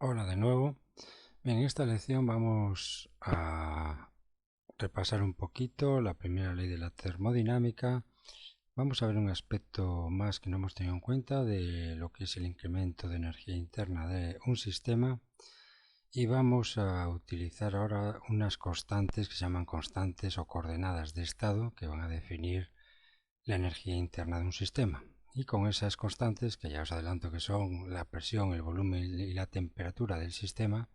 Hola de nuevo. Bien, en esta lección vamos a repasar un poquito la primera ley de la termodinámica. Vamos a ver un aspecto más que no hemos tenido en cuenta de lo que es el incremento de energía interna de un sistema y vamos a utilizar ahora unas constantes que se llaman constantes o coordenadas de estado que van a definir la energía interna de un sistema. Y con esas constantes, que ya os adelanto que son la presión, el volumen y la temperatura del sistema,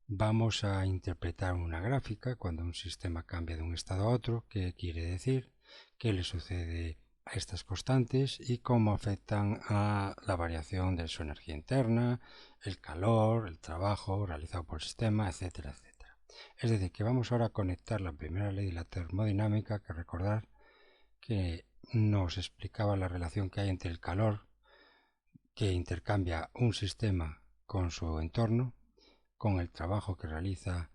vamos a interpretar una gráfica cuando un sistema cambia de un estado a otro, qué quiere decir, qué le sucede a estas constantes y cómo afectan a la variación de su energía interna, el calor, el trabajo realizado por el sistema, etcétera, etcétera. Es decir, que vamos ahora a conectar la primera ley de la termodinámica, que recordar que nos explicaba la relación que hay entre el calor que intercambia un sistema con su entorno, con el trabajo que realiza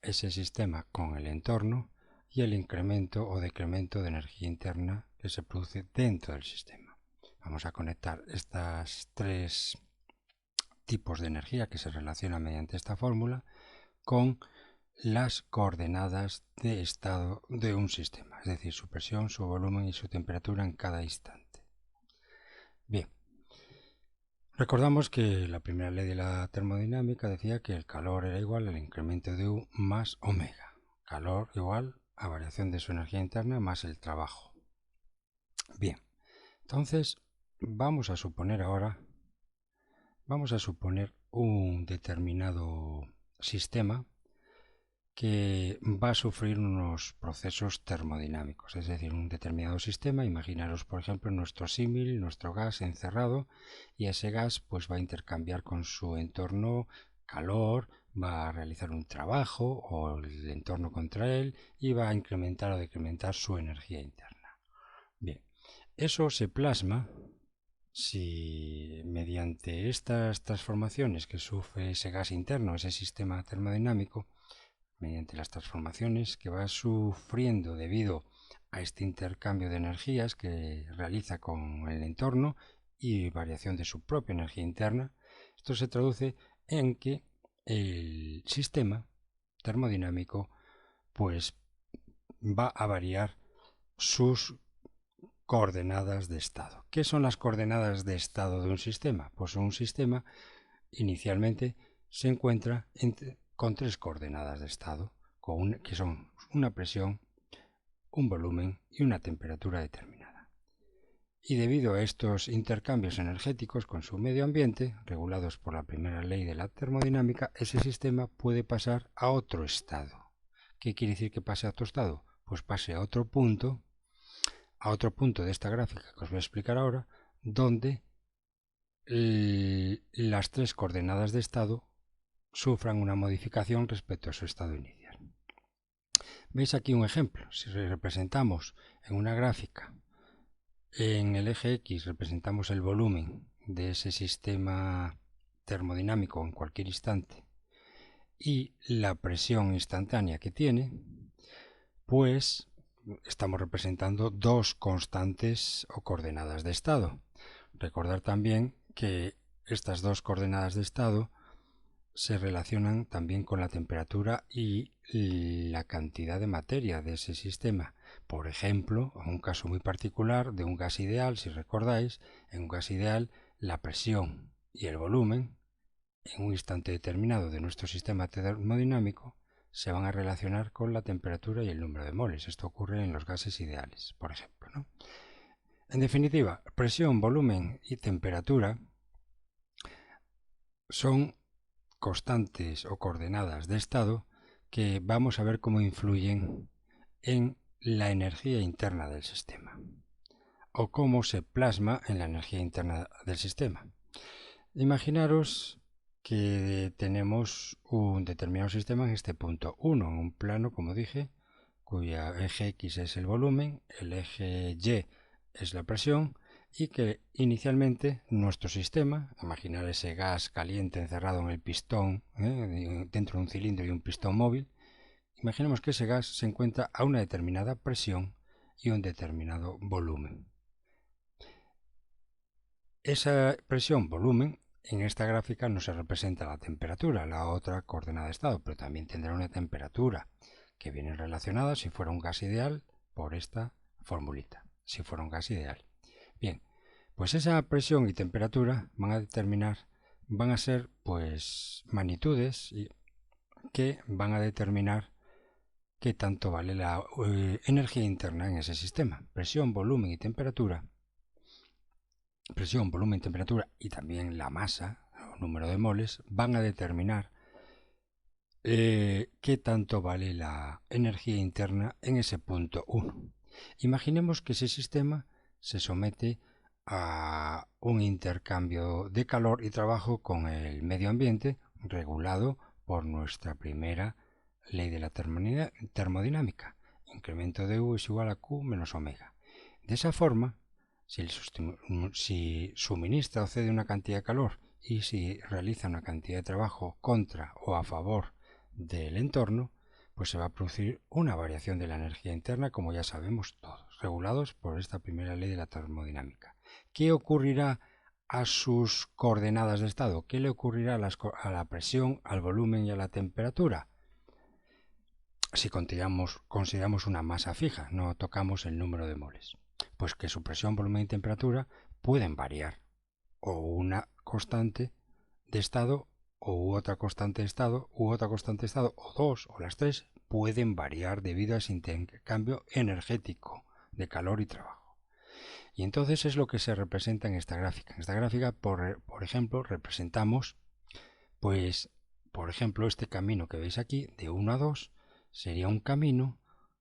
ese sistema con el entorno y el incremento o decremento de energía interna que se produce dentro del sistema. Vamos a conectar estos tres tipos de energía que se relacionan mediante esta fórmula con las coordenadas de estado de un sistema, es decir, su presión, su volumen y su temperatura en cada instante. Bien, recordamos que la primera ley de la termodinámica decía que el calor era igual al incremento de U más omega. Calor igual a variación de su energía interna más el trabajo. Bien, entonces vamos a suponer un determinado sistema que va a sufrir unos procesos termodinámicos, es decir, un determinado sistema. Imaginaros, por ejemplo, nuestro símil, nuestro gas encerrado, y ese gas pues va a intercambiar con su entorno calor, va a realizar un trabajo o el entorno contra él y va a incrementar o decrementar su energía interna. Bien, eso se plasma si mediante estas transformaciones que sufre ese gas interno, ese sistema termodinámico, mediante las transformaciones que va sufriendo debido a este intercambio de energías que realiza con el entorno y variación de su propia energía interna, esto se traduce en que el sistema termodinámico pues va a variar sus coordenadas de estado. ¿Qué son las coordenadas de estado de un sistema? Pues un sistema inicialmente se encuentra con tres coordenadas de estado, que son una presión, un volumen y una temperatura determinada. Y debido a estos intercambios energéticos con su medio ambiente, regulados por la primera ley de la termodinámica, ese sistema puede pasar a otro estado. ¿Qué quiere decir que pase a otro estado? Pues pase a otro punto de esta gráfica que os voy a explicar ahora, donde las tres coordenadas de estado sufran una modificación respecto a su estado inicial. Veis aquí un ejemplo. Si representamos en una gráfica, en el eje X representamos el volumen de ese sistema termodinámico en cualquier instante y la presión instantánea que tiene, pues estamos representando dos constantes o coordenadas de estado. Recordar también que estas dos coordenadas de estado se relacionan también con la temperatura y la cantidad de materia de ese sistema. Por ejemplo, en un caso muy particular de un gas ideal, si recordáis, en un gas ideal la presión y el volumen en un instante determinado de nuestro sistema termodinámico se van a relacionar con la temperatura y el número de moles. Esto ocurre en los gases ideales, por ejemplo, ¿no? En definitiva, presión, volumen y temperatura son constantes o coordenadas de estado que vamos a ver cómo influyen en la energía interna del sistema o cómo se plasma en la energía interna del sistema. Imaginaros que tenemos un determinado sistema en este punto 1, en un plano, como dije, cuya eje X es el volumen, el eje Y es la presión, y que inicialmente nuestro sistema, imaginar ese gas caliente encerrado en el pistón, dentro de un cilindro y un pistón móvil, imaginemos que ese gas se encuentra a una determinada presión y un determinado volumen. Esa presión, volumen, En esta gráfica no se representa la temperatura, la otra coordenada de estado, pero también tendrá una temperatura que viene relacionada, si fuera un gas ideal, por esta formulita, si fuera un gas ideal. Bien, pues esa presión y temperatura van a ser pues magnitudes que van a determinar qué tanto vale la energía interna en ese sistema. Presión, volumen y temperatura. Presión, volumen, temperatura y también la masa, o número de moles, van a determinar qué tanto vale la energía interna en ese punto 1. Imaginemos que ese sistema se somete a un intercambio de calor y trabajo con el medio ambiente regulado por nuestra primera ley de la termodinámica. Incremento de U es igual a Q menos omega. De esa forma, si suministra o cede una cantidad de calor y si realiza una cantidad de trabajo contra o a favor del entorno, pues se va a producir una variación de la energía interna, como ya sabemos todos, regulados por esta primera ley de la termodinámica. ¿Qué ocurrirá a sus coordenadas de estado? ¿Qué le ocurrirá a la presión, al volumen y a la temperatura? Si consideramos una masa fija, no tocamos el número de moles, pues que su presión, volumen y temperatura pueden variar, o una constante de estado u otra constante de estado, o dos, o las tres, pueden variar debido a ese intercambio energético de calor y trabajo. Y entonces es lo que se representa en esta gráfica. En esta gráfica, por ejemplo, representamos, pues, por ejemplo, este camino que veis aquí, de 1 a 2, sería un camino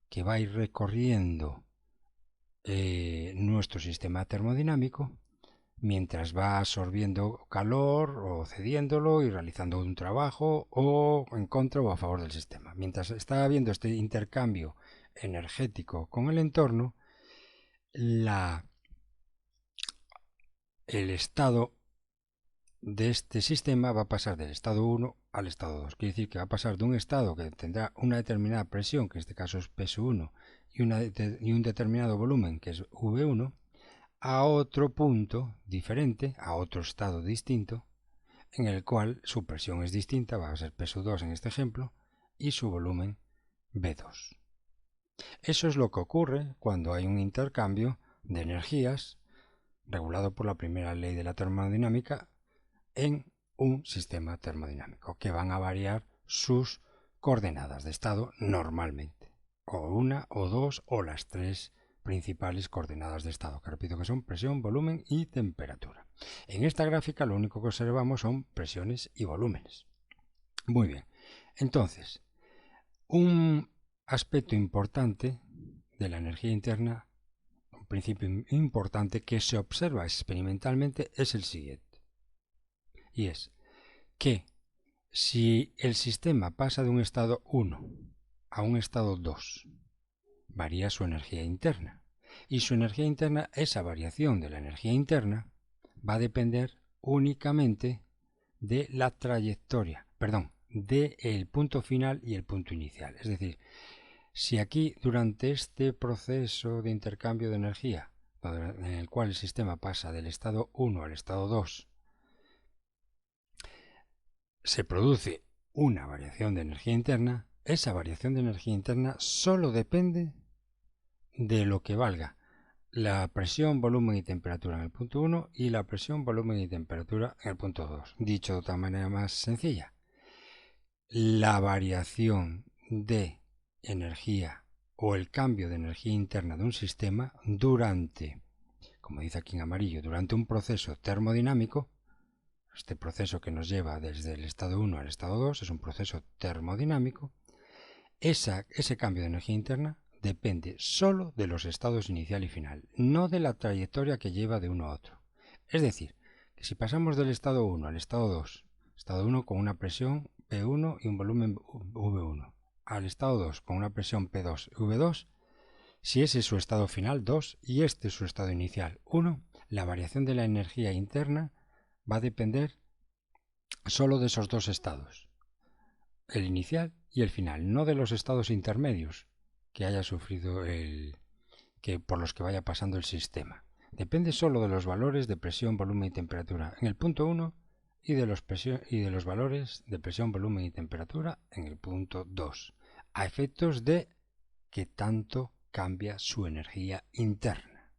que va a ir recorriendo nuestro sistema termodinámico mientras va absorbiendo calor o cediéndolo y realizando un trabajo o en contra o a favor del sistema. Mientras está habiendo este intercambio energético con el entorno, el estado de este sistema va a pasar del estado 1 al estado 2. Quiere decir que va a pasar de un estado que tendrá una determinada presión, que en este caso es P1, y un determinado volumen, que es V1, a otro punto diferente, a otro estado distinto, en el cual su presión es distinta, va a ser P2 en este ejemplo, y su volumen V2. Eso es lo que ocurre cuando hay un intercambio de energías regulado por la primera ley de la termodinámica en un sistema termodinámico, que van a variar sus coordenadas de estado normalmente, o una, o dos, o las tres principales coordenadas de estado, que repito que son presión, volumen y temperatura. En esta gráfica lo único que observamos son presiones y volúmenes. Muy bien, entonces, un aspecto importante de la energía interna, un principio importante que se observa experimentalmente es el siguiente, y es que si el sistema pasa de un estado 1 a un estado 2, varía su energía interna. Y su energía interna, esa variación de la energía interna, va a depender únicamente de la trayectoria, del punto final y el punto inicial. Es decir, si aquí durante este proceso de intercambio de energía, en el cual el sistema pasa del estado 1 al estado 2, se produce una variación de energía interna, esa variación de energía interna solo depende de lo que valga la presión, volumen y temperatura en el punto 1 y la presión, volumen y temperatura en el punto 2. Dicho de otra manera más sencilla, la variación de energía o el cambio de energía interna de un sistema durante, como dice aquí en amarillo, durante un proceso termodinámico, este proceso que nos lleva desde el estado 1 al estado 2 es un proceso termodinámico, ese cambio de energía interna depende solo de los estados inicial y final, no de la trayectoria que lleva de uno a otro. Es decir, que si pasamos del estado 1 al estado 2, estado 1 con una presión P1 y un volumen V1, al estado 2 con una presión P2 y V2, si ese es su estado final 2 y este es su estado inicial 1, la variación de la energía interna va a depender solo de esos dos estados, el inicial y el final, no de los estados intermedios que haya sufrido por los que vaya pasando el sistema. Depende solo de los valores de presión, volumen y temperatura en el punto 1 y de los valores de presión, volumen y temperatura en el punto 2, a efectos de que tanto cambia su energía interna.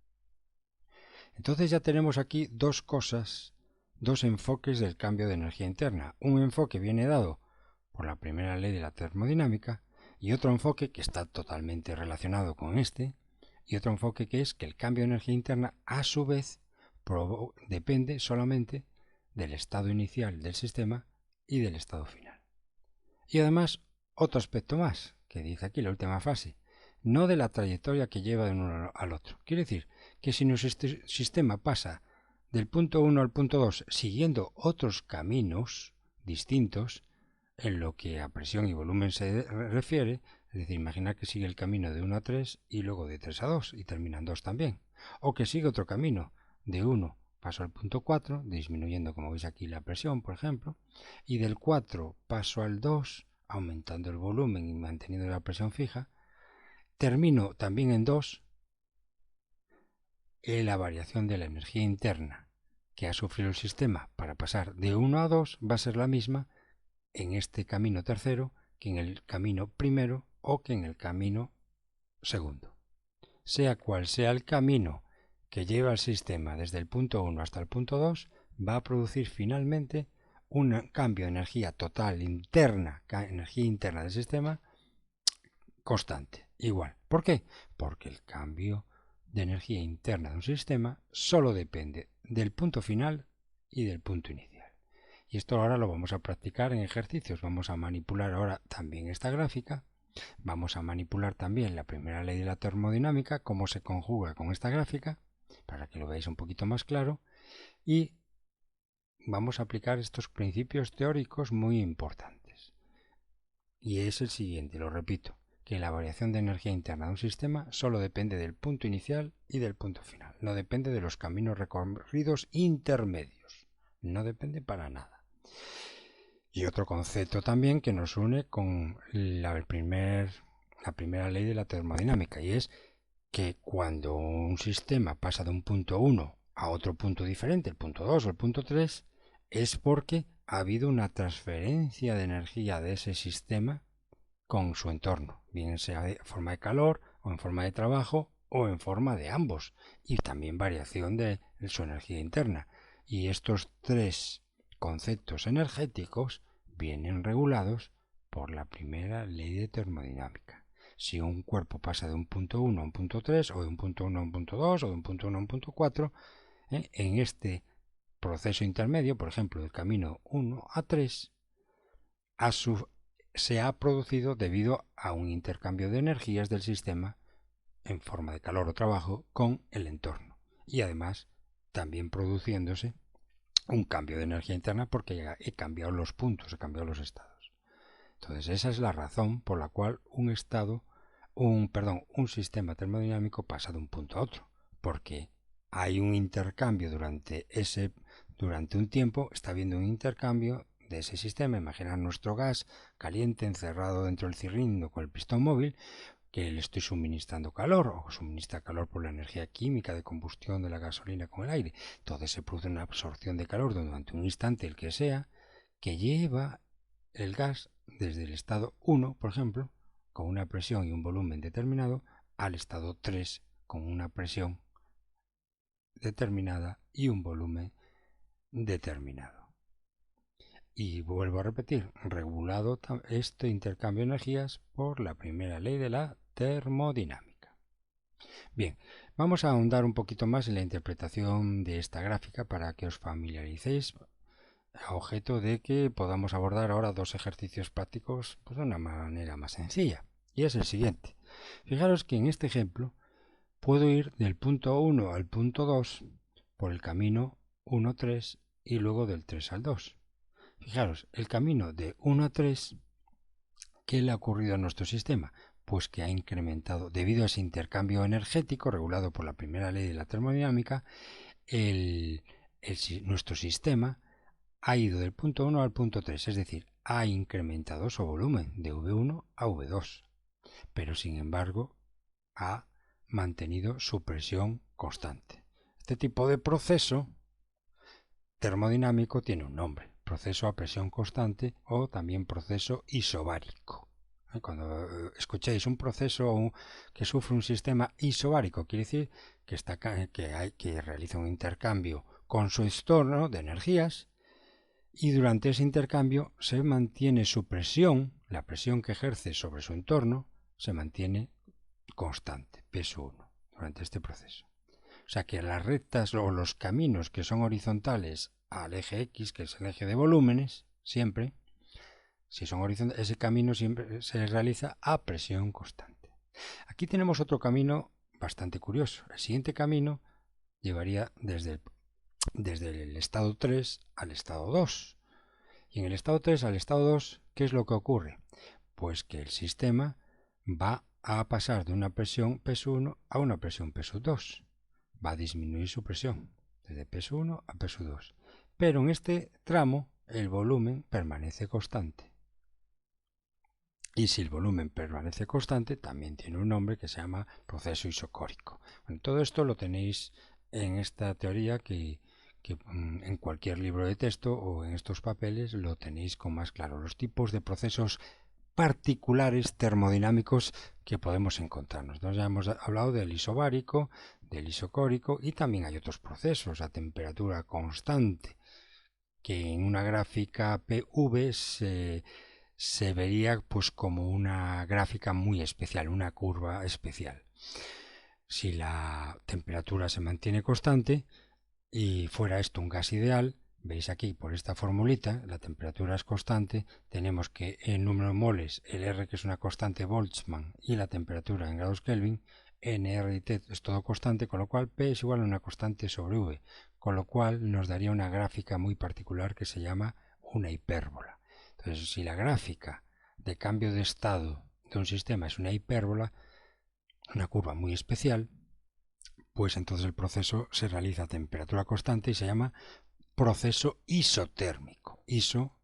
Entonces ya tenemos aquí dos cosas, dos enfoques del cambio de energía interna. Un enfoque viene dado por la primera ley de la termodinámica y otro enfoque que está totalmente relacionado con este, y otro enfoque que es que el cambio de energía interna a su vez depende solamente del estado inicial del sistema y del estado final. Y además otro aspecto más que dice aquí la última fase, no de la trayectoria que lleva de uno al otro. Quiere decir que si nuestro sistema pasa del punto 1 al punto 2 siguiendo otros caminos distintos en lo que a presión y volumen se refiere, es decir, imaginar que sigue el camino de 1 a 3 y luego de 3 a 2 y termina en 2 también, o que sigue otro camino de 1 paso al punto 4, disminuyendo como veis aquí la presión, por ejemplo, y del 4 paso al 2, aumentando el volumen y manteniendo la presión fija, termino también en 2, la variación de la energía interna que ha sufrido el sistema para pasar de 1 a 2 va a ser la misma en este camino tercero que en el camino primero o que en el camino segundo. Sea cual sea el camino que lleva el sistema desde el punto 1 hasta el punto 2, va a producir finalmente un cambio de energía total interna, energía interna del sistema, constante, igual. ¿Por qué? Porque el cambio de energía interna de un sistema solo depende del punto final y del punto inicial. Y esto ahora lo vamos a practicar en ejercicios. Vamos a manipular ahora también esta gráfica. Vamos a manipular también la primera ley de la termodinámica, cómo se conjuga con esta gráfica, para que lo veáis un poquito más claro. Y vamos a aplicar estos principios teóricos muy importantes. Y es el siguiente, lo repito, que la variación de energía interna de un sistema solo depende del punto inicial y del punto final. No depende de los caminos recorridos intermedios. No depende para nada. Y otro concepto también que nos une con la primera ley de la termodinámica, y es que cuando un sistema pasa de un punto 1 a otro punto diferente, el punto 2 o el punto 3, es porque ha habido una transferencia de energía de ese sistema con su entorno, bien sea en forma de calor o en forma de trabajo o en forma de ambos, y también variación de su energía interna. Y estos tres conceptos energéticos vienen regulados por la primera ley de termodinámica. Si un cuerpo pasa de un punto 1 a un punto 3, o de un punto 1 a un punto 2, o de un punto 1 a un punto 4, en este proceso intermedio, por ejemplo, del camino 1 a 3, se ha producido debido a un intercambio de energías del sistema en forma de calor o trabajo con el entorno. Y además también produciéndose un cambio de energía interna porque he cambiado los puntos, he cambiado los estados. Entonces esa es la razón por la cual un sistema termodinámico pasa de un punto a otro, porque hay un intercambio durante un tiempo, está habiendo un intercambio de ese sistema. Imaginar nuestro gas caliente encerrado dentro del cilindro con el pistón móvil, que le estoy suministrando calor, o suministra calor por la energía química de combustión de la gasolina con el aire. Entonces se produce una absorción de calor durante un instante, el que sea, que lleva el gas desde el estado 1, por ejemplo, con una presión y un volumen determinado, al estado 3, con una presión determinada y un volumen determinado. Y vuelvo a repetir, regulado este intercambio de energías por la primera ley de la termodinámica. Bien, vamos a ahondar un poquito más en la interpretación de esta gráfica para que os familiaricéis, a objeto de que podamos abordar ahora dos ejercicios prácticos pues, de una manera más sencilla. Y es el siguiente. Fijaros que en este ejemplo puedo ir del punto 1 al punto 2 por el camino 1-3 y luego del 3 al 2. Fijaros, el camino de 1 a 3, ¿qué le ha ocurrido a nuestro sistema? Pues que ha incrementado, debido a ese intercambio energético regulado por la primera ley de la termodinámica, nuestro sistema ha ido del punto 1 al punto 3, es decir, ha incrementado su volumen de V1 a V2, pero sin embargo ha mantenido su presión constante. Este tipo de proceso termodinámico tiene un nombre, proceso a presión constante o también proceso isobárico. Cuando escuchéis un proceso que sufre un sistema isobárico, quiere decir que realiza un intercambio con su entorno de energías y durante ese intercambio se mantiene su presión, la presión que ejerce sobre su entorno, se mantiene constante, P1, durante este proceso. O sea que las rectas o los caminos que son horizontales al eje X, que es el eje de volúmenes, siempre, si son horizontales, ese camino siempre se realiza a presión constante. Aquí tenemos otro camino bastante curioso. El siguiente camino llevaría desde el estado 3 al estado 2. Y en el estado 3 al estado 2, ¿qué es lo que ocurre? Pues que el sistema va a pasar de una presión P1 a una presión P2. Va a disminuir su presión desde P1 a P2. Pero en este tramo el volumen permanece constante. Y si el volumen permanece constante, también tiene un nombre que se llama proceso isocórico. Bueno, todo esto lo tenéis en esta teoría que en cualquier libro de texto o en estos papeles lo tenéis con más claro. Los tipos de procesos particulares termodinámicos que podemos encontrarnos. Entonces ya hemos hablado del isobárico, del isocórico y también hay otros procesos a temperatura constante que en una gráfica PV se vería pues como una gráfica muy especial, una curva especial. Si la temperatura se mantiene constante y fuera esto un gas ideal, veis aquí por esta formulita, la temperatura es constante, tenemos que el número de moles, el R que es una constante Boltzmann y la temperatura en grados Kelvin, NR y T es todo constante, con lo cual P es igual a una constante sobre V, con lo cual nos daría una gráfica muy particular que se llama una hipérbola. Entonces, si la gráfica de cambio de estado de un sistema es una hipérbola, una curva muy especial, pues entonces el proceso se realiza a temperatura constante y se llama proceso isotérmico. Iso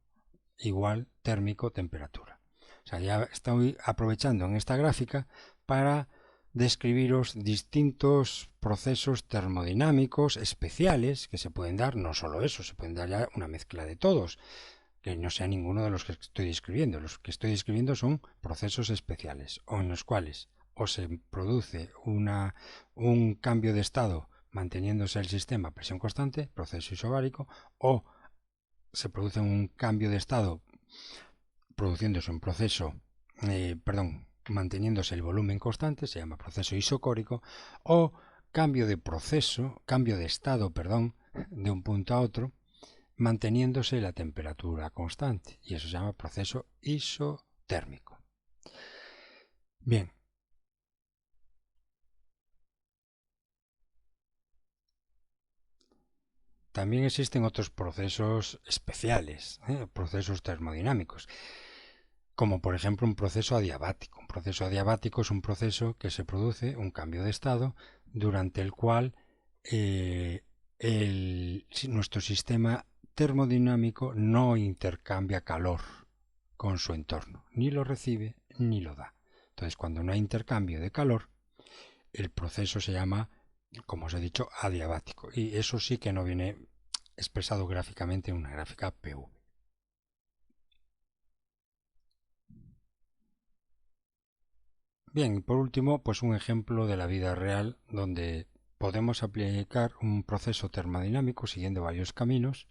igual térmico temperatura. O sea, ya estoy aprovechando en esta gráfica para describiros distintos procesos termodinámicos especiales que se pueden dar, no solo eso, se pueden dar ya una mezcla de todos, que no sea ninguno de los que estoy describiendo. Los que estoy describiendo son procesos especiales, o en los cuales o se produce un cambio de estado manteniéndose el sistema a presión constante, proceso isobárico, o se produce un cambio de estado produciéndose un proceso, manteniéndose el volumen constante, se llama proceso isocórico, o cambio de estado, de un punto a otro, manteniéndose la temperatura constante, y eso se llama proceso isotérmico. Bien. También existen otros procesos especiales, procesos termodinámicos, como por ejemplo un proceso adiabático. Un proceso adiabático es un proceso que se produce, un cambio de estado, durante el cual nuestro sistema termodinámico no intercambia calor con su entorno, ni lo recibe ni lo da. Entonces, cuando no hay intercambio de calor, el proceso se llama, como os he dicho, adiabático. Y eso sí que no viene expresado gráficamente en una gráfica PV. Bien, y por último, pues un ejemplo de la vida real donde podemos aplicar un proceso termodinámico siguiendo varios caminos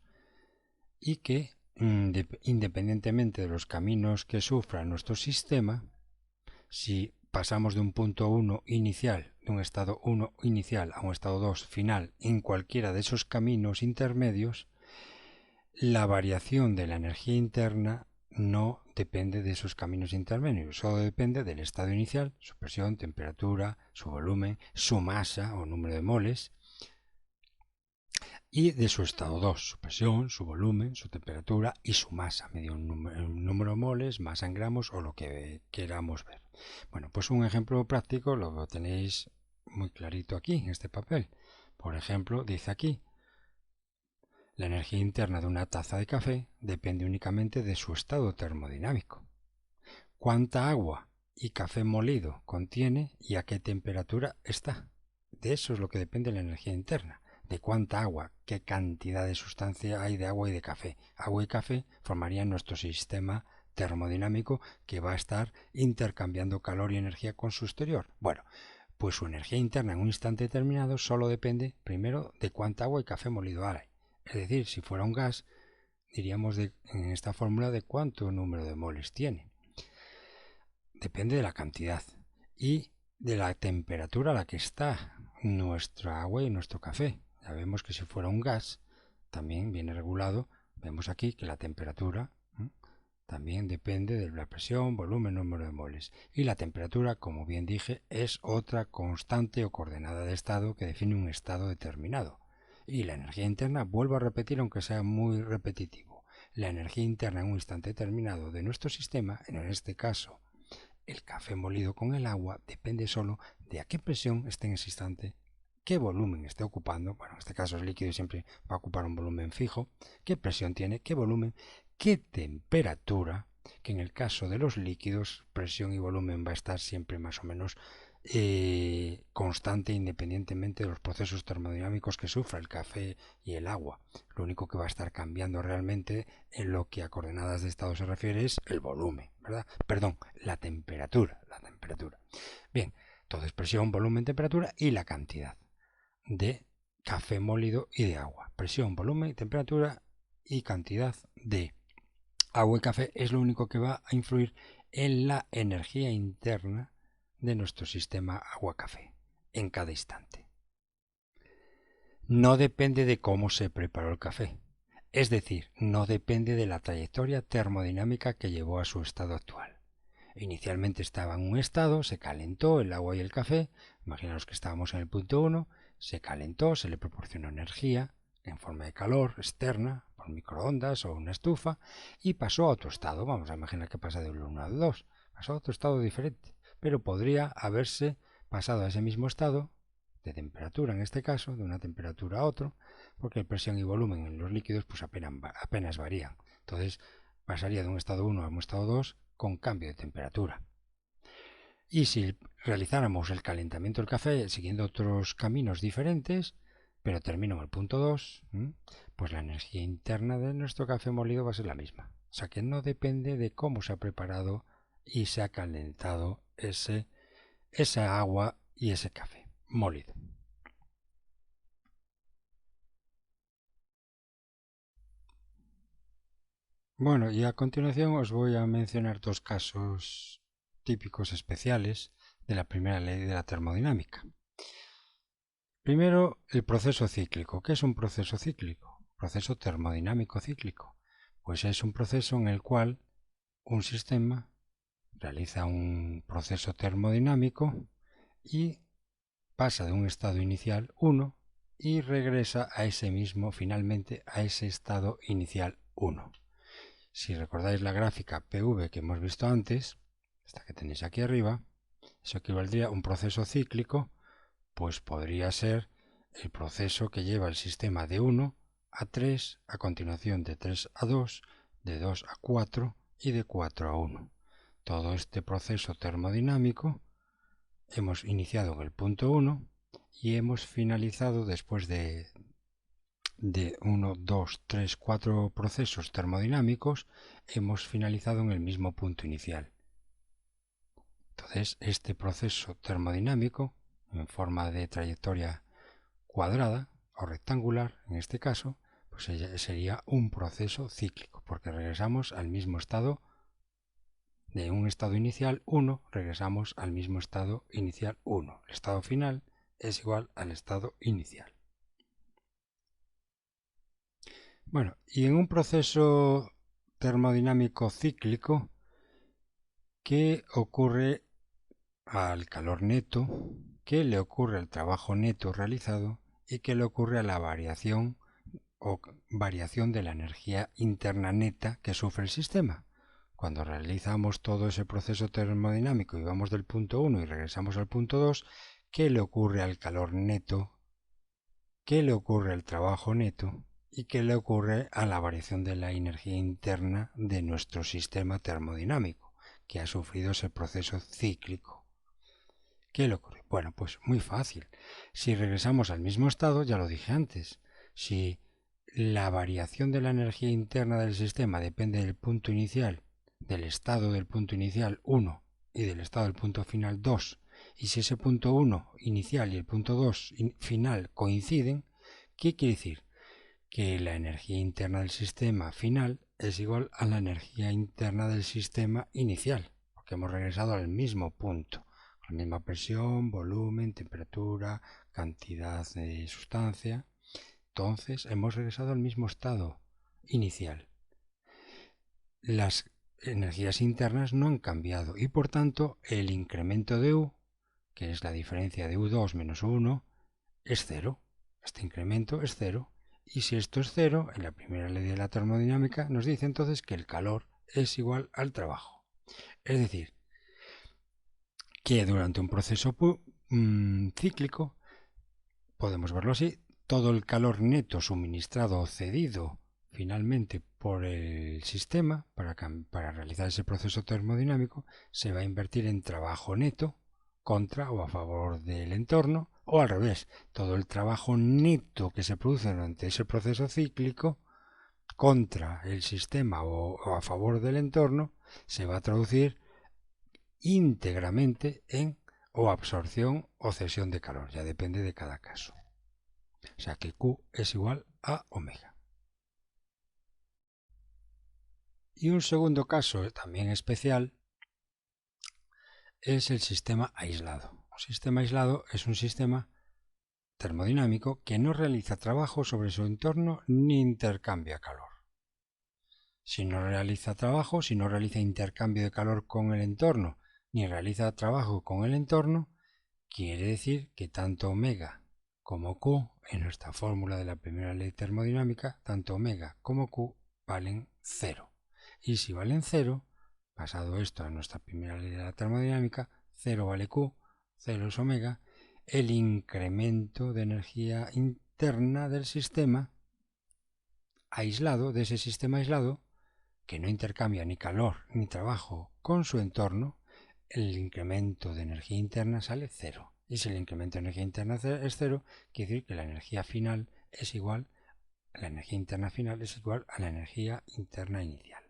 y que, independientemente de los caminos que sufra nuestro sistema, si pasamos de un punto 1 inicial, de un estado 1 inicial a un estado 2 final, en cualquiera de esos caminos intermedios, la variación de la energía interna no depende de esos caminos intermedios, solo depende del estado inicial, su presión, temperatura, su volumen, su masa o número de moles, y de su estado 2, su presión, su volumen, su temperatura y su masa, medio un número de moles, masa en gramos o lo que queramos ver. Bueno, pues un ejemplo práctico lo tenéis muy clarito aquí en este papel. Por ejemplo, dice aquí, la energía interna de una taza de café depende únicamente de su estado termodinámico. ¿Cuánta agua y café molido contiene y a qué temperatura está? De eso es lo que depende la energía interna. de cuánta agua, qué cantidad de sustancia hay de agua y de café. Agua y café formarían nuestro sistema termodinámico que va a estar intercambiando calor y energía con su exterior. Bueno, pues su energía interna en un instante determinado solo depende, primero, de cuánta agua y café molido hay. Es decir, si fuera un gas, diríamos en esta fórmula de cuánto número de moles tiene. Depende de la cantidad y de la temperatura a la que está nuestra agua y nuestro café. Ya vemos que si fuera un gas, también viene regulado. Vemos aquí que la temperatura también depende de la presión, volumen, número de moles. Y la temperatura, como bien dije, es otra constante o coordenada de estado que define un estado determinado. Y la energía interna, vuelvo a repetir aunque sea muy repetitivo, la energía interna en un instante determinado de nuestro sistema, en este caso el café molido con el agua, depende solo de a qué presión esté en ese instante, qué volumen esté ocupando, bueno, en este caso es líquido y siempre va a ocupar un volumen fijo, qué presión tiene, qué volumen, qué temperatura, que en el caso de los líquidos, presión y volumen va a estar siempre más o menos constante independientemente de los procesos termodinámicos que sufra el café y el agua. Lo único que va a estar cambiando realmente en lo que a coordenadas de estado se refiere es el volumen, ¿verdad? Perdón, la temperatura. Bien, todo es presión, volumen, temperatura y la cantidad de café molido y de agua. Presión, volumen, temperatura y cantidad de agua y café es lo único que va a influir en la energía interna de nuestro sistema agua-café en cada instante. No depende de cómo se preparó el café, es decir, no depende de la trayectoria termodinámica que llevó a su estado actual. Inicialmente estaba en un estado, se calentó el agua y el café, imaginaos que estábamos en el punto 1, se calentó, se le proporcionó energía en forma de calor externa por microondas o una estufa y pasó a otro estado. Vamos a imaginar que pasa del 1 al 2, pasó a otro estado diferente, pero podría haberse pasado a ese mismo estado de temperatura, en este caso, de una temperatura a otro, porque la presión y volumen en los líquidos pues apenas varían. Entonces pasaría de un estado 1 a un estado 2 con cambio de temperatura. Y si realizáramos el calentamiento del café siguiendo otros caminos diferentes, pero termino en el punto 2, pues la energía interna de nuestro café molido va a ser la misma. O sea que no depende de cómo se ha preparado y se ha calentado esa agua y ese café molido. Bueno, y a continuación os voy a mencionar dos casos típicos especiales de la primera ley de la termodinámica. Primero, el proceso cíclico. ¿Qué es un proceso cíclico? Proceso termodinámico cíclico. Pues es un proceso en el cual un sistema realiza un proceso termodinámico y pasa de un estado inicial 1 y regresa a ese mismo, finalmente, a ese estado inicial 1. Si recordáis la gráfica PV que hemos visto antes, esta que tenéis aquí arriba, eso equivaldría a un proceso cíclico, pues podría ser el proceso que lleva el sistema de 1 a 3, a continuación de 3 a 2, de 2 a 4 y de 4 a 1. Todo este proceso termodinámico hemos iniciado en el punto 1 y hemos finalizado después de 1, 2, 3, 4 procesos termodinámicos, hemos finalizado en el mismo punto inicial. Entonces, este proceso termodinámico, en forma de trayectoria cuadrada o rectangular, en este caso, pues sería un proceso cíclico, porque regresamos al mismo estado. De un estado inicial 1, regresamos al mismo estado inicial 1. El estado final es igual al estado inicial. Bueno, y en un proceso termodinámico cíclico, ¿qué ocurre al calor neto? ¿Qué le ocurre al trabajo neto realizado? ¿Y qué le ocurre a la variación o variación de la energía interna neta que sufre el sistema? Cuando realizamos todo ese proceso termodinámico y vamos del punto 1 y regresamos al punto 2, ¿qué le ocurre al calor neto? ¿Qué le ocurre al trabajo neto? ¿Y qué le ocurre a la variación de la energía interna de nuestro sistema termodinámico, que ha sufrido ese proceso cíclico? ¿Qué le ocurre? Bueno, pues muy fácil. Si regresamos al mismo estado, ya lo dije antes, si la variación de la energía interna del sistema depende del punto inicial, del estado del punto inicial 1 y del estado del punto final 2, y si ese punto 1 inicial y el punto 2 final coinciden, ¿qué quiere decir? Que la energía interna del sistema final es igual a la energía interna del sistema inicial, porque hemos regresado al mismo punto, con la misma presión, volumen, temperatura, cantidad de sustancia. Entonces hemos regresado al mismo estado inicial. Las energías internas no han cambiado y por tanto el incremento de U, que es la diferencia de U2 menos U1, es cero. Este incremento es cero. Y si esto es cero, en la primera ley de la termodinámica nos dice entonces que el calor es igual al trabajo. Es decir, que durante un proceso cíclico, podemos verlo así, todo el calor neto suministrado o cedido finalmente por el sistema para realizar ese proceso termodinámico se va a invertir en trabajo neto contra o a favor del entorno, o al revés, todo el trabajo neto que se produce durante ese proceso cíclico contra el sistema o a favor del entorno se va a traducir íntegramente en o absorción o cesión de calor, ya depende de cada caso. O sea que Q es igual a omega. Y un segundo caso también especial es el sistema aislado. Un sistema aislado es un sistema termodinámico que no realiza trabajo sobre su entorno ni intercambia calor. Si no realiza trabajo, si no realiza intercambio de calor con el entorno, ni realiza trabajo con el entorno, quiere decir que tanto omega como Q, en nuestra fórmula de la primera ley termodinámica, tanto omega como Q valen cero. Y si valen cero, pasado esto a nuestra primera ley de la termodinámica, 0 vale Q, 0 es omega, el incremento de energía interna del sistema aislado, de ese sistema aislado, que no intercambia ni calor ni trabajo con su entorno, el incremento de energía interna sale cero. Y si el incremento de energía interna es cero, quiere decir que la energía final es igual, la energía interna final es igual a la energía interna inicial.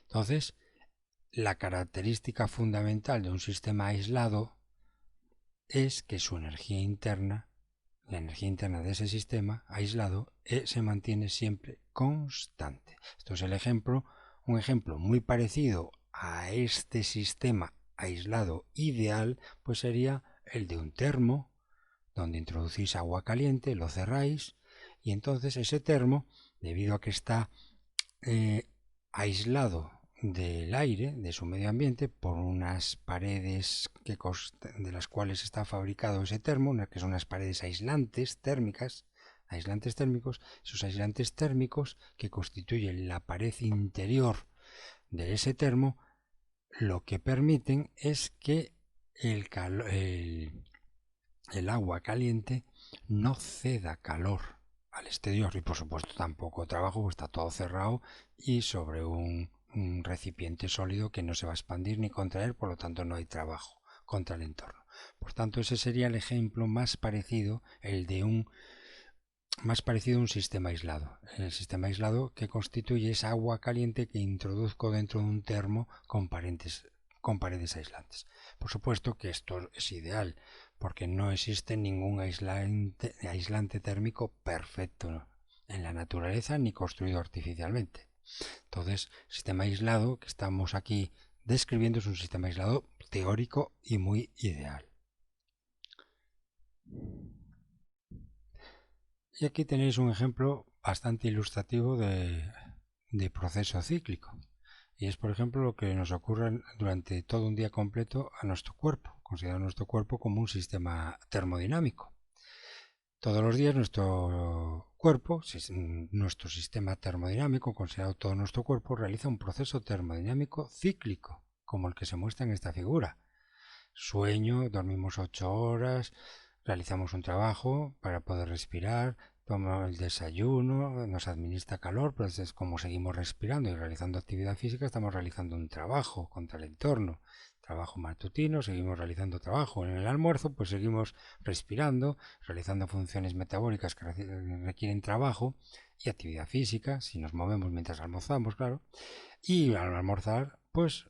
Entonces, la característica fundamental de un sistema aislado es que su energía interna, la energía interna de ese sistema aislado, se mantiene siempre constante. Esto es un ejemplo muy parecido a este sistema aislado ideal, pues sería el de un termo, donde introducís agua caliente, lo cerráis, y entonces ese termo, debido a que está aislado del aire, de su medio ambiente, por unas paredes de las cuales está fabricado ese termo, que son unas paredes aislantes térmicos, esos aislantes térmicos que constituyen la pared interior de ese termo, lo que permiten es que el agua caliente no ceda calor al exterior y por supuesto tampoco trabajo, pues está todo cerrado y sobre un recipiente sólido que no se va a expandir ni contraer, por lo tanto no hay trabajo contra el entorno. Por tanto, ese sería el ejemplo más parecido, a un sistema aislado. El sistema aislado que constituye esa agua caliente que introduzco dentro de un termo con paredes aislantes. Por supuesto que esto es ideal, porque no existe ningún aislante térmico perfecto, ¿no?, en la naturaleza ni construido artificialmente. Entonces, el sistema aislado que estamos aquí describiendo es un sistema aislado teórico y muy ideal. Y aquí tenéis un ejemplo bastante ilustrativo de proceso cíclico. Y es, por ejemplo, lo que nos ocurre durante todo un día completo a nuestro cuerpo. Consideramos nuestro cuerpo como un sistema termodinámico. Todos los días nuestro cuerpo, nuestro sistema termodinámico, considerado todo nuestro cuerpo, realiza un proceso termodinámico cíclico, como el que se muestra en esta figura. Sueño, dormimos 8 horas, realizamos un trabajo para poder respirar, tomamos el desayuno, nos administra calor, pero como seguimos respirando y realizando actividad física, estamos realizando un trabajo contra el entorno. trabajo matutino, seguimos realizando trabajo. En el almuerzo, pues seguimos respirando, realizando funciones metabólicas que requieren trabajo y actividad física, si nos movemos mientras almorzamos, claro. Y al almorzar, pues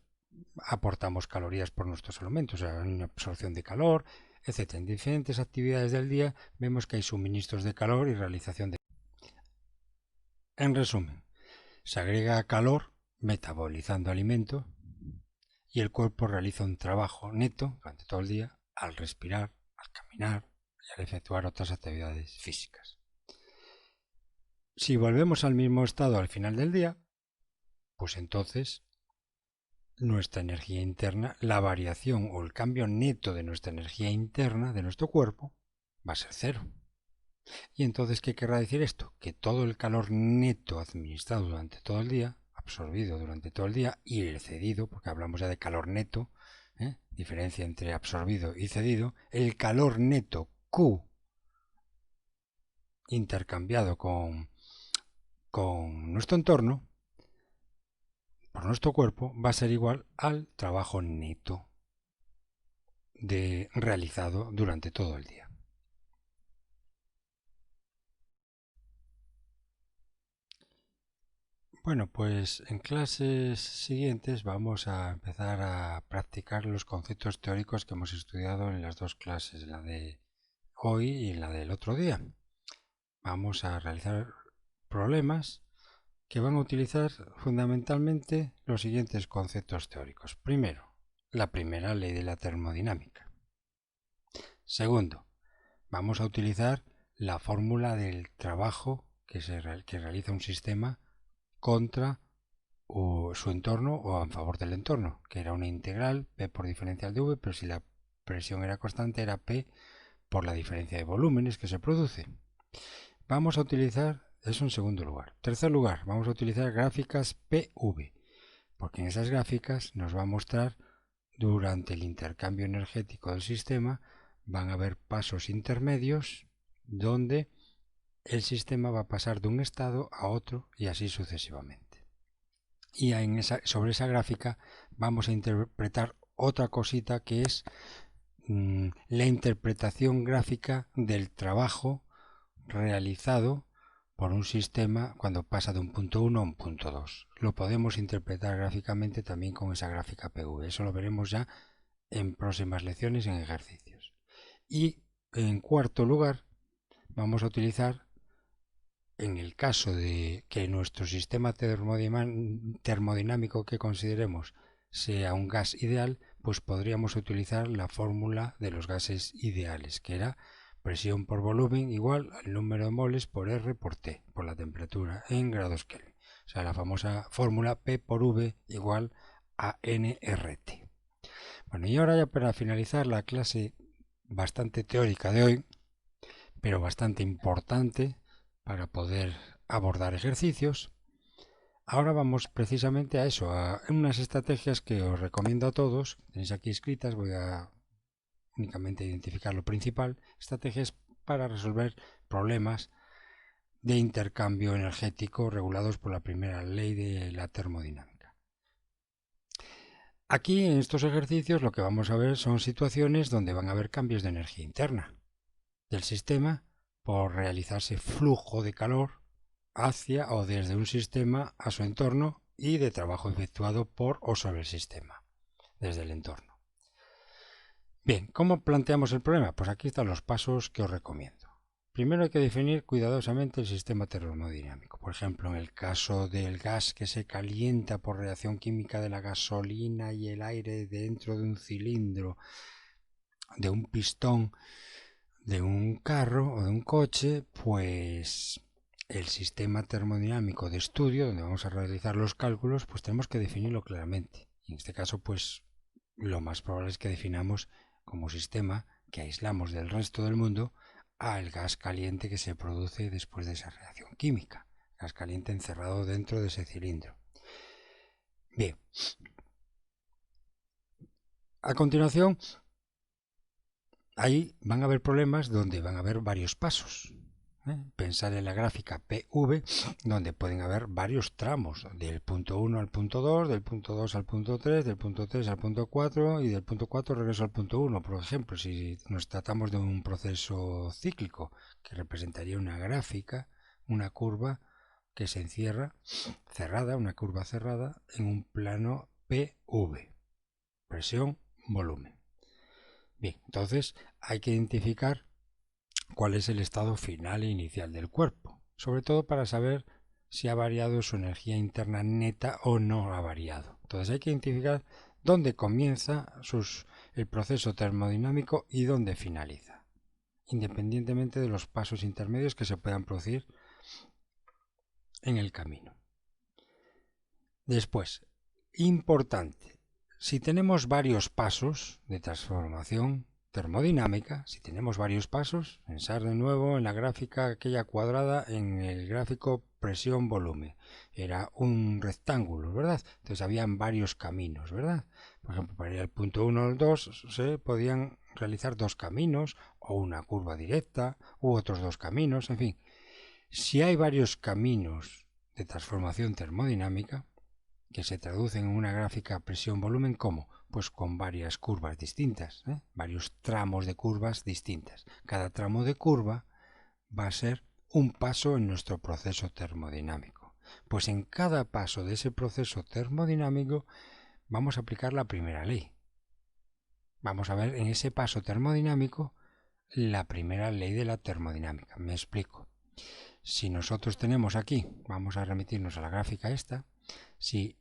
aportamos calorías por nuestros alimentos, o sea, una absorción de calor, etc. En diferentes actividades del día vemos que hay suministros de calor y realización de... En resumen, se agrega calor metabolizando alimento y el cuerpo realiza un trabajo neto durante todo el día al respirar, al caminar y al efectuar otras actividades físicas. Si volvemos al mismo estado al final del día, pues entonces nuestra energía interna, la variación o el cambio neto de nuestra energía interna, de nuestro cuerpo, va a ser cero. Y entonces, ¿qué querrá decir esto? Que todo el calor neto administrado durante todo el día, absorbido durante todo el día y el cedido, porque hablamos ya de calor neto, diferencia entre absorbido y cedido, el calor neto Q intercambiado con nuestro entorno, por nuestro cuerpo, va a ser igual al trabajo neto realizado durante todo el día. Bueno, pues en clases siguientes vamos a empezar a practicar los conceptos teóricos que hemos estudiado en las dos clases, la de hoy y la del otro día. Vamos a realizar problemas que van a utilizar fundamentalmente los siguientes conceptos teóricos. Primero, la primera ley de la termodinámica. Segundo, vamos a utilizar la fórmula del trabajo que realiza un sistema contra su entorno o a favor del entorno, que era una integral P por diferencial de V, pero si la presión era constante era P por la diferencia de volúmenes que se produce. Vamos a utilizar eso en segundo lugar. Tercer lugar, vamos a utilizar gráficas PV, porque en esas gráficas nos va a mostrar durante el intercambio energético del sistema van a haber pasos intermedios donde el sistema va a pasar de un estado a otro y así sucesivamente. Y sobre esa gráfica vamos a interpretar otra cosita que es la interpretación gráfica del trabajo realizado por un sistema cuando pasa de un punto 1 a un punto 2. Lo podemos interpretar gráficamente también con esa gráfica PV. Eso lo veremos ya en próximas lecciones en ejercicios. Y en cuarto lugar vamos a utilizar, en el caso de que nuestro sistema termodinámico que consideremos sea un gas ideal, pues podríamos utilizar la fórmula de los gases ideales, que era presión por volumen igual al número de moles por R por T, por la temperatura en grados Kelvin. O sea, la famosa fórmula P por V igual a nRT. Bueno, y ahora ya para finalizar la clase bastante teórica de hoy, pero bastante importante para poder abordar ejercicios, ahora vamos precisamente a eso, a unas estrategias que os recomiendo a todos. Tenéis aquí escritas, voy a únicamente identificar lo principal. Estrategias para resolver problemas de intercambio energético regulados por la primera ley de la termodinámica. Aquí en estos ejercicios lo que vamos a ver son situaciones donde van a haber cambios de energía interna del sistema por realizarse flujo de calor hacia o desde un sistema a su entorno y de trabajo efectuado por o sobre el sistema, desde el entorno. Bien, ¿cómo planteamos el problema? Pues aquí están los pasos que os recomiendo. Primero hay que definir cuidadosamente el sistema termodinámico. Por ejemplo, en el caso del gas que se calienta por reacción química de la gasolina y el aire dentro de un cilindro, de un pistón, de un carro o de un coche, pues el sistema termodinámico de estudio, donde vamos a realizar los cálculos, pues tenemos que definirlo claramente. Y en este caso, pues lo más probable es que definamos como sistema que aislamos del resto del mundo al gas caliente que se produce después de esa reacción química. Gas caliente encerrado dentro de ese cilindro. Bien. A continuación, ahí van a haber problemas donde van a haber varios pasos. Pensar en la gráfica PV, donde pueden haber varios tramos, del punto 1 al punto 2, del punto 2 al punto 3, del punto 3 al punto 4 y del punto 4 regreso al punto 1. Por ejemplo, si nos tratamos de un proceso cíclico, que representaría una gráfica, una curva que se encierra cerrada, una curva cerrada en un plano PV, presión, volumen. Bien, entonces hay que identificar cuál es el estado final e inicial del cuerpo, sobre todo para saber si ha variado su energía interna neta o no ha variado. Entonces hay que identificar dónde comienza el proceso termodinámico y dónde finaliza, independientemente de los pasos intermedios que se puedan producir en el camino. Después, importante, si tenemos varios pasos de transformación termodinámica, si tenemos varios pasos, pensar de nuevo en la gráfica aquella cuadrada, en el gráfico presión-volumen. Era un rectángulo, ¿verdad? Entonces habían varios caminos, ¿verdad? Por ejemplo, para ir al punto 1 o el 2 se podían realizar dos caminos, o una curva directa, u otros dos caminos, en fin. Si hay varios caminos de transformación termodinámica, que se traducen en una gráfica presión-volumen, ¿cómo? Pues con varias curvas distintas, varios tramos de curvas distintas. Cada tramo de curva va a ser un paso en nuestro proceso termodinámico. Pues en cada paso de ese proceso termodinámico vamos a aplicar la primera ley. Vamos a ver en ese paso termodinámico la primera ley de la termodinámica. Me explico. Si nosotros tenemos aquí, vamos a remitirnos a la gráfica esta, si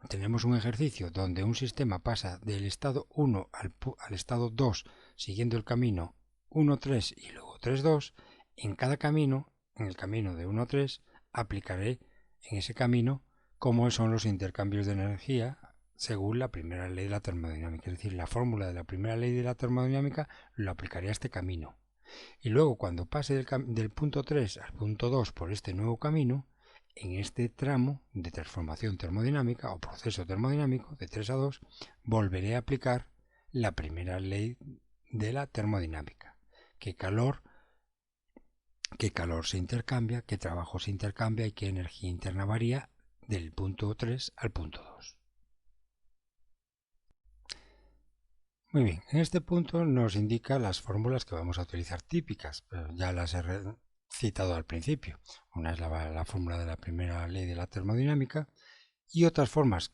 tenemos un ejercicio donde un sistema pasa del estado 1 al estado 2 siguiendo el camino 1-3 y luego 3-2, en cada camino, en el camino de 1-3, aplicaré en ese camino cómo son los intercambios de energía según la primera ley de la termodinámica. Es decir, la fórmula de la primera ley de la termodinámica lo aplicaré a este camino. Y luego cuando pase del punto 3 al punto 2 por este nuevo camino, en este tramo de transformación termodinámica o proceso termodinámico de 3 a 2, volveré a aplicar la primera ley de la termodinámica. ¿Qué calor se intercambia, qué trabajo se intercambia y qué energía interna varía del punto 3 al punto 2? Muy bien, en este punto nos indica las fórmulas que vamos a utilizar típicas, pero ya las he citado al principio. Una es la fórmula de la primera ley de la termodinámica y otras fórmulas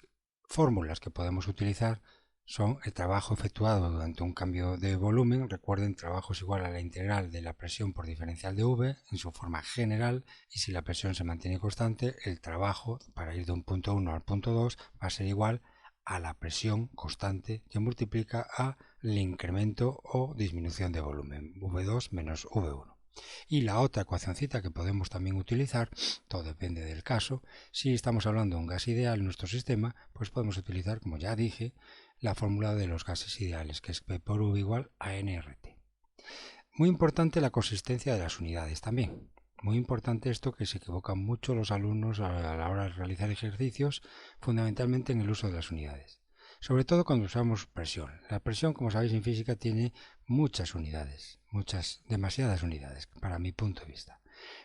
que podemos utilizar son el trabajo efectuado durante un cambio de volumen. Recuerden, trabajo es igual a la integral de la presión por diferencial de V en su forma general, y si la presión se mantiene constante, el trabajo para ir de un punto 1 al punto 2 va a ser igual a la presión constante que multiplica al incremento o disminución de volumen, V2 menos V1. Y la otra ecuacióncita que podemos también utilizar, todo depende del caso, si estamos hablando de un gas ideal en nuestro sistema, pues podemos utilizar, como ya dije, la fórmula de los gases ideales, que es P por V igual a nRT. Muy importante la consistencia de las unidades también. Muy importante esto, que se equivocan mucho los alumnos a la hora de realizar ejercicios, fundamentalmente en el uso de las unidades. Sobre todo cuando usamos presión. La presión, como sabéis, en física tiene muchas unidades, demasiadas unidades, para mi punto de vista.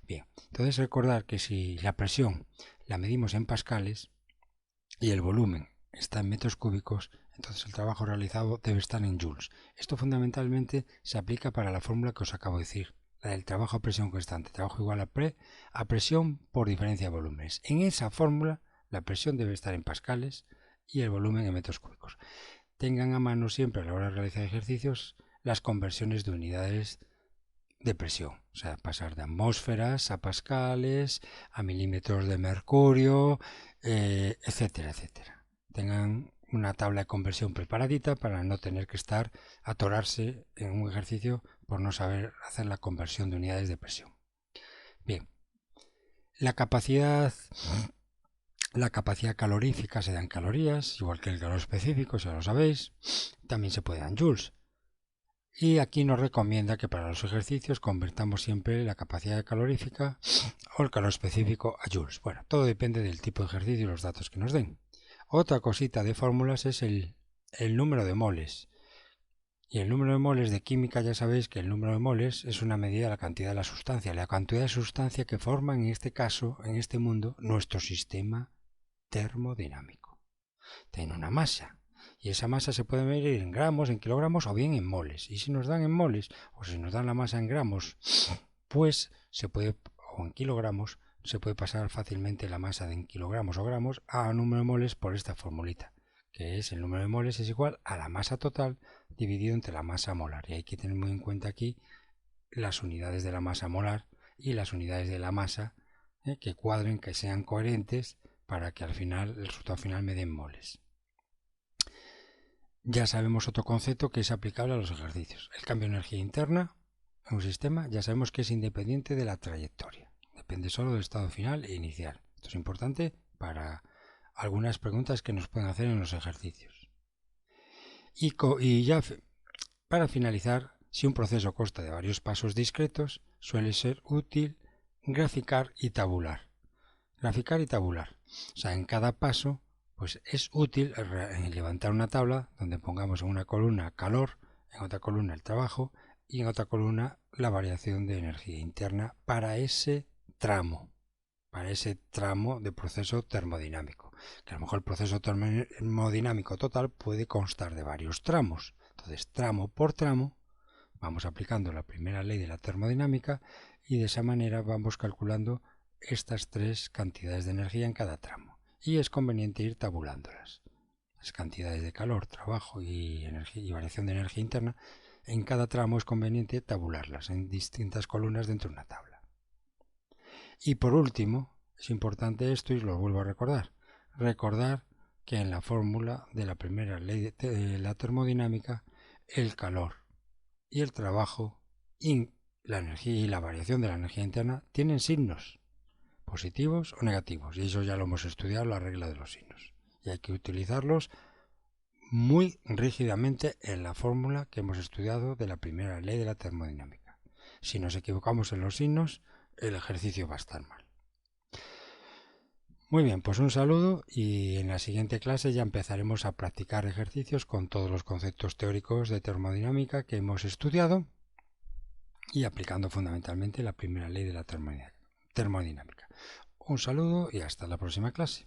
Bien, entonces recordar que si la presión la medimos en pascales y el volumen está en metros cúbicos, entonces el trabajo realizado debe estar en joules. Esto fundamentalmente se aplica para la fórmula que os acabo de decir, la del trabajo a presión constante, trabajo igual a presión por diferencia de volúmenes. En esa fórmula la presión debe estar en pascales y el volumen en metros cúbicos. Tengan a mano siempre a la hora de realizar ejercicios las conversiones de unidades de presión, o sea, pasar de atmósferas a pascales, a milímetros de mercurio, etcétera, etcétera. Tengan una tabla de conversión preparadita para no tener que atorarse en un ejercicio por no saber hacer la conversión de unidades de presión. Bien, la capacidad calorífica se da en calorías, igual que el calor específico, si lo sabéis. También se puede dar en joules. Y aquí nos recomienda que para los ejercicios convertamos siempre la capacidad calorífica o el calor específico a joules. Bueno, todo depende del tipo de ejercicio y los datos que nos den. Otra cosita de fórmulas es el número de moles. Y el número de moles de química, ya sabéis que el número de moles es una medida de la cantidad de la cantidad de sustancia que forma en este caso, en este mundo, nuestro sistema termodinámico. Tiene una masa y esa masa se puede medir en gramos, en kilogramos o bien en moles. Y si nos dan en moles o si nos dan la masa en gramos, pues se puede, o en kilogramos, se puede pasar fácilmente la masa de en kilogramos o gramos a número de moles por esta formulita, que es el número de moles es igual a la masa total dividido entre la masa molar. Y hay que tener muy en cuenta aquí las unidades de la masa molar y las unidades de la masa, que cuadren, que sean coherentes para que al final el resultado final me den moles. Ya sabemos otro concepto que es aplicable a los ejercicios. El cambio de energía interna en un sistema ya sabemos que es independiente de la trayectoria. Depende solo del estado final e inicial. Esto es importante para algunas preguntas que nos pueden hacer en los ejercicios. Y ya para finalizar, si un proceso consta de varios pasos discretos, suele ser útil graficar y tabular. Graficar y tabular. O sea, en cada paso, pues es útil levantar una tabla donde pongamos en una columna calor, en otra columna el trabajo y en otra columna la variación de energía interna para ese tramo de proceso termodinámico. Que a lo mejor el proceso termodinámico total puede constar de varios tramos. Entonces, tramo por tramo, vamos aplicando la primera ley de la termodinámica y de esa manera vamos calculando estas tres cantidades de energía en cada tramo. Y es conveniente ir tabulándolas. Las cantidades de calor, trabajo y variación de energía interna, en cada tramo es conveniente tabularlas en distintas columnas dentro de una tabla. Y por último, es importante esto y lo vuelvo a recordar. Recordar que en la fórmula de la primera ley de la termodinámica, el calor y el trabajo y la energía y la variación de la energía interna tienen signos positivos o negativos. Y eso ya lo hemos estudiado, la regla de los signos. Y hay que utilizarlos muy rígidamente en la fórmula que hemos estudiado de la primera ley de la termodinámica. Si nos equivocamos en los signos, el ejercicio va a estar mal. Muy bien, pues un saludo y en la siguiente clase ya empezaremos a practicar ejercicios con todos los conceptos teóricos de termodinámica que hemos estudiado y aplicando fundamentalmente la primera ley de la termodinámica. Un saludo y hasta la próxima clase.